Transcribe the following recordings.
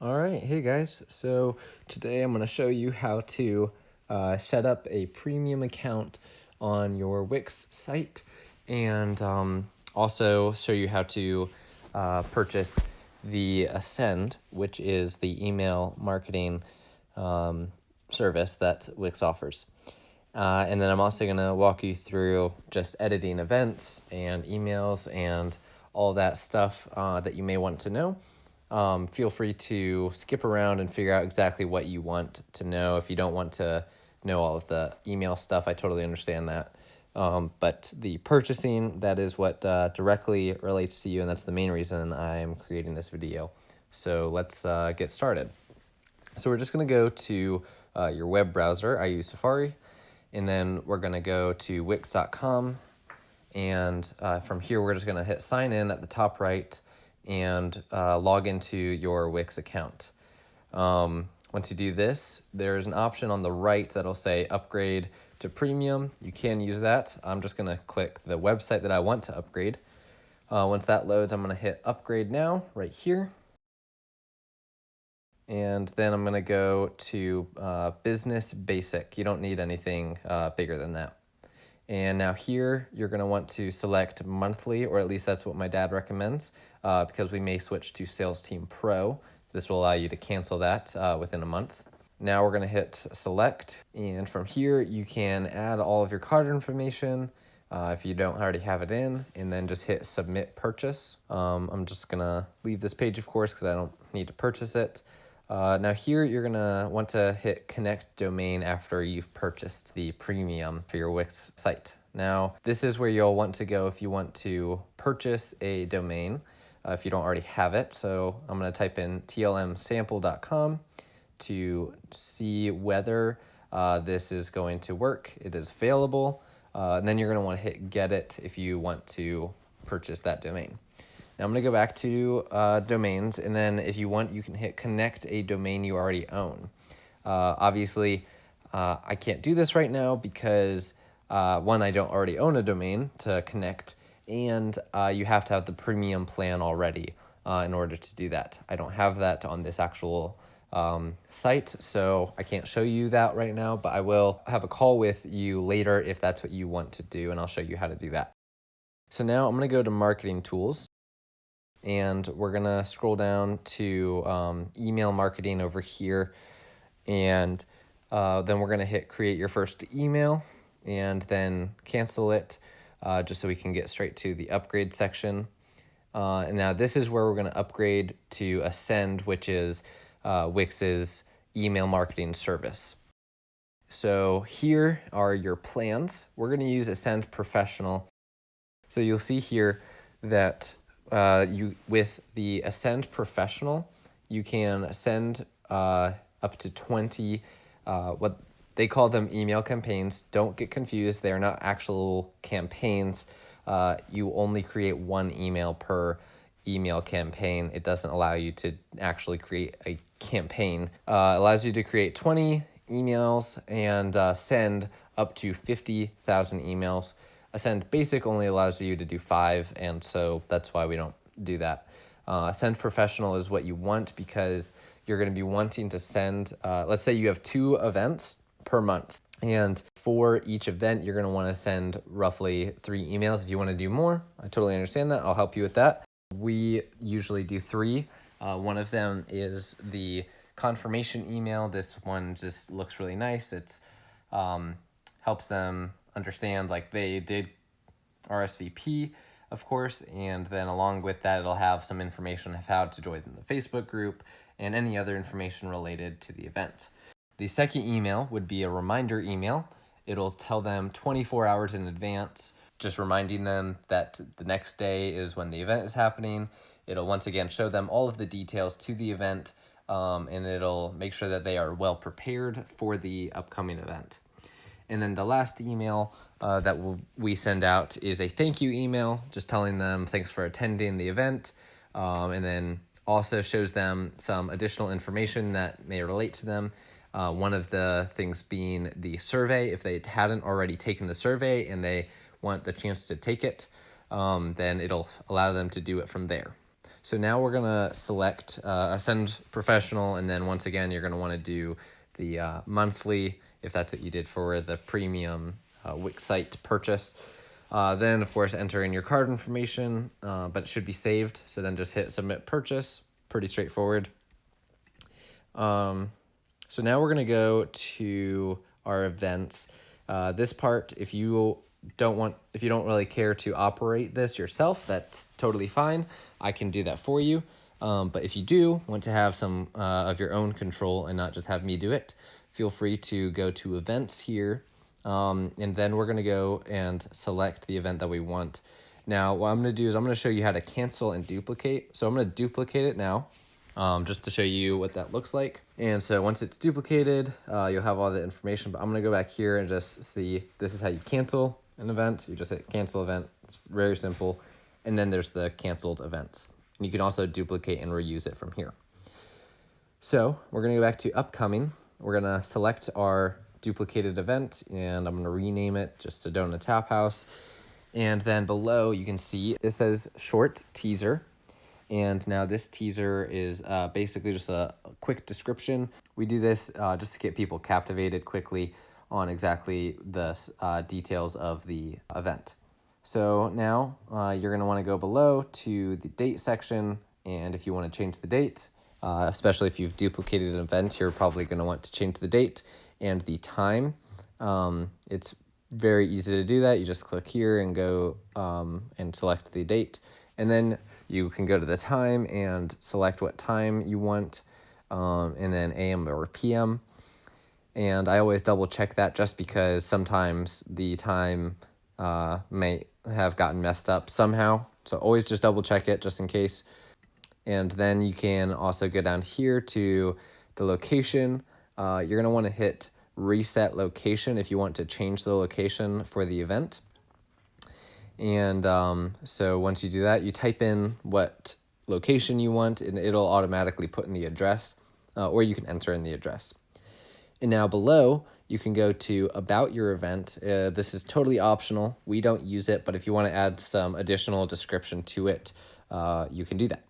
All right, hey guys. So today I'm going to show you how to set up a premium account on your Wix site and also show you how to purchase the Ascend, which is the email marketing service that Wix offers. And then I'm also going to walk you through just editing events and emails and all that stuff that you may want to know. Feel free to skip around and figure out exactly what you want to know. If you don't want to know all of the email stuff, I totally understand that. But the purchasing, that is what directly relates to you, and that's the main reason I'm creating this video. So let's get started. So we're just going to go to your web browser. I use Safari. And then we're going to go to wix.com. And from here, we're just going to hit sign in at the top right and log into your Wix account. Once you do this, there's an option on the right that'll say upgrade to premium. You can use that. I'm just going to click the website that I want to upgrade. Once that loads, I'm going to hit upgrade now right here. And then I'm going to go to business basic. You don't need anything bigger than that. And now here, you're going to want to select monthly, or at least that's what my dad recommends, because we may switch to Sales Team Pro. This will allow you to cancel that within a month. Now we're going to hit select. And from here, you can add all of your card information if you don't already have it in, and then just hit submit purchase. I'm just going to leave this page, of course, because I don't need to purchase it. Now here, you're gonna want to hit connect domain after you've purchased the premium for your Wix site. Now, this is where you'll want to go if you want to purchase a domain, if you don't already have it. So I'm gonna type in tlmsample.com to see whether this is going to work. It is available. And then you're gonna want to hit get it if you want to purchase that domain. Now I'm going to go back to domains, and then if you want, you can hit connect a domain you already own. Obviously, I can't do this right now because, one, I don't already own a domain to connect, and you have to have the premium plan already in order to do that. I don't have that on this actual site, so I can't show you that right now, but I will have a call with you later if that's what you want to do, and I'll show you how to do that. So now I'm going to go to marketing tools. And we're going to scroll down to email marketing over here. And then we're going to hit create your first email and then cancel it just so we can get straight to the upgrade section. And now this is where we're going to upgrade to Ascend, which is Wix's email marketing service. So here are your plans. We're going to use Ascend Professional. So you'll see here that with the Ascend Professional, you can send up to 20 what they call them email campaigns. Don't get confused. They are not actual campaigns. You only create one email per email campaign. It doesn't allow you to actually create a campaign. It allows you to create 20 emails and send up to 50,000 emails. Ascend Basic only allows you to do 5, and so that's why we don't do that. Ascend Professional is what you want because you're going to be wanting to send, let's say you have 2 events per month, and for each event, you're going to want to send roughly 3 emails. If you want to do more, I totally understand that. I'll help you with that. We usually do 3. One of them is the confirmation email. This one just looks really nice. It's helps them understand like they did RSVP, of course, and then along with that, it'll have some information of how to join the Facebook group and any other information related to the event. The second email would be a reminder email. It'll tell them 24 hours in advance, just reminding them that the next day is when the event is happening. It'll once again show them all of the details to the event, and it'll make sure that they are well prepared for the upcoming event. And then the last email that we send out is a thank you email, just telling them thanks for attending the event, and then also shows them some additional information that may relate to them. One of the things being the survey. If they hadn't already taken the survey and they want the chance to take it, then it'll allow them to do it from there. So now we're gonna select Ascend Professional, and then once again, you're gonna wanna do the monthly, if that's what you did for the premium Wix site purchase. Then of course, enter in your card information, but it should be saved. So then just hit Submit Purchase, pretty straightforward. So now we're gonna go to our events. This part, if you don't really care to operate this yourself, that's totally fine. I can do that for you. But if you do want to have some of your own control and not just have me do it, feel free to go to events here. And then we're gonna go and select the event that we want. Now, what I'm gonna do is I'm gonna show you how to cancel and duplicate. So I'm gonna duplicate it now, just to show you what that looks like. And so once it's duplicated, you'll have all the information, but I'm gonna go back here and just see, this is how you cancel an event. You just hit cancel event. It's very simple. And then there's the canceled events. And you can also duplicate and reuse it from here. So we're gonna go back to upcoming. We're gonna select our duplicated event, and I'm gonna rename it just Sedona Tap House. And then below you can see it says short teaser. And now this teaser is basically just a quick description. We do this just to get people captivated quickly on exactly the details of the event. So now you're gonna wanna go below to the date section, and if you wanna change the date, especially if you've duplicated an event, you're probably gonna want to change the date and the time. It's very easy to do that. You just click here and go and select the date. And then you can go to the time and select what time you want, and then AM or PM. And I always double check that just because sometimes the time may have gotten messed up somehow. So always just double check it just in case. And then you can also go down here to the location. You're gonna wanna hit reset location if you want to change the location for the event. And so once you do that, you type in what location you want, and it'll automatically put in the address, or you can enter in the address. And now below, you can go to about your event. This is totally optional. We don't use it, but if you want to add some additional description to it, you can do that.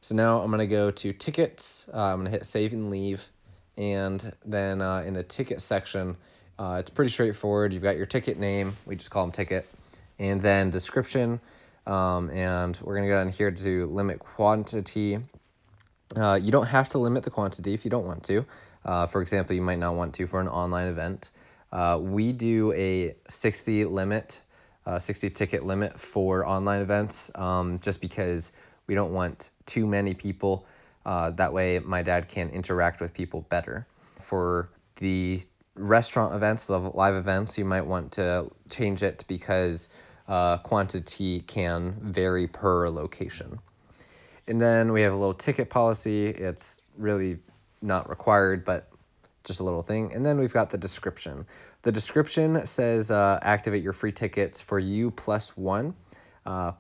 So now I'm going to go to tickets. I'm going to hit save and leave. And then in the ticket section, it's pretty straightforward. You've got your ticket name. We just call them ticket. And then description, and we're gonna go down here to limit quantity. You don't have to limit the quantity if you don't want to. For example, you might not want to for an online event. We do a 60 ticket limit for online events, just because we don't want too many people. That way my dad can interact with people better. For the restaurant events, the live events, you might want to change it because quantity can vary per location. And then we have a little ticket policy. It's really not required, but just a little thing. And then we've got the description. The description says activate your free tickets for you plus one.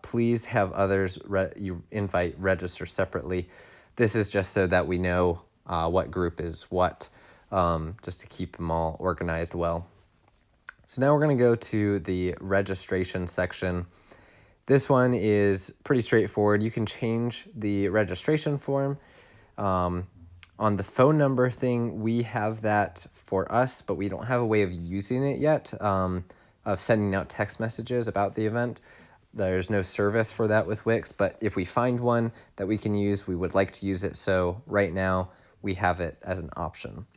Please have others you invite register separately. This is just so that we know what group is what, just to keep them all organized well. So now we're going to go to the registration section. This one is pretty straightforward. You can change the registration form. On the phone number thing, we have that for us, but we don't have a way of using it yet, of sending out text messages about the event. There's no service for that with Wix, but if we find one that we can use, we would like to use it. So right now we have it as an option.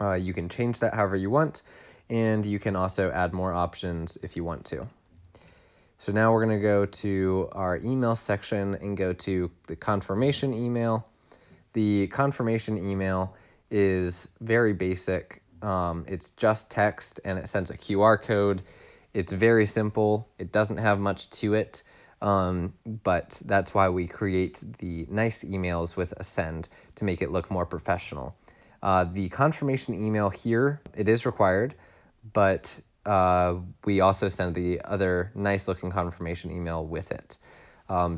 You can change that however you want, and you can also add more options if you want to. So now we're going to go to our email section and go to the confirmation email. The confirmation email is very basic. It's just text and it sends a QR code. It's very simple. It doesn't have much to it, but that's why we create the nice emails with a send to make it look more professional. The confirmation email here, it is required, but we also send the other nice looking confirmation email with it,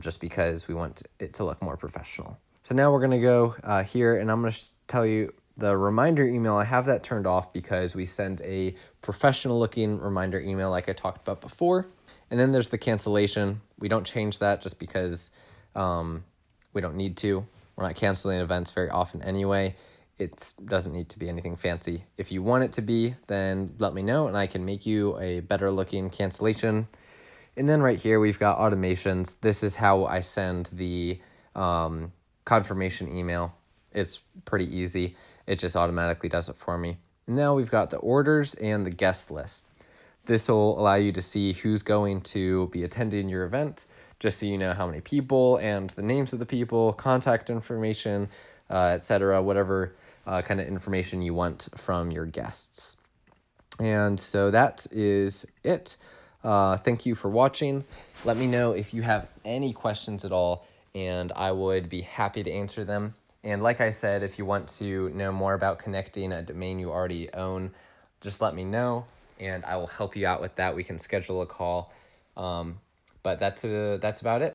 just because we want it to look more professional. So now we're going to go here, and I'm going to tell you the reminder email. I have that turned off because we send a professional looking reminder email like I talked about before. And then there's the cancellation. We don't change that just because We don't need to. We're not canceling events very often anyway. It doesn't need to be anything fancy. If you want it to be, then let me know and I can make you a better looking cancellation. And then right here, we've got automations. This is how I send the confirmation email. It's pretty easy. It just automatically does it for me. And now we've got the orders and the guest list. This will allow you to see who's going to be attending your event, just so you know how many people and the names of the people, contact information, etc., whatever kind of information you want from your guests. And so that is it. Thank you for watching. Let me know if you have any questions at all, and I would be happy to answer them. And like I said, if you want to know more about connecting a domain you already own, just let me know, and I will help you out with that. We can schedule a call. But that's about it.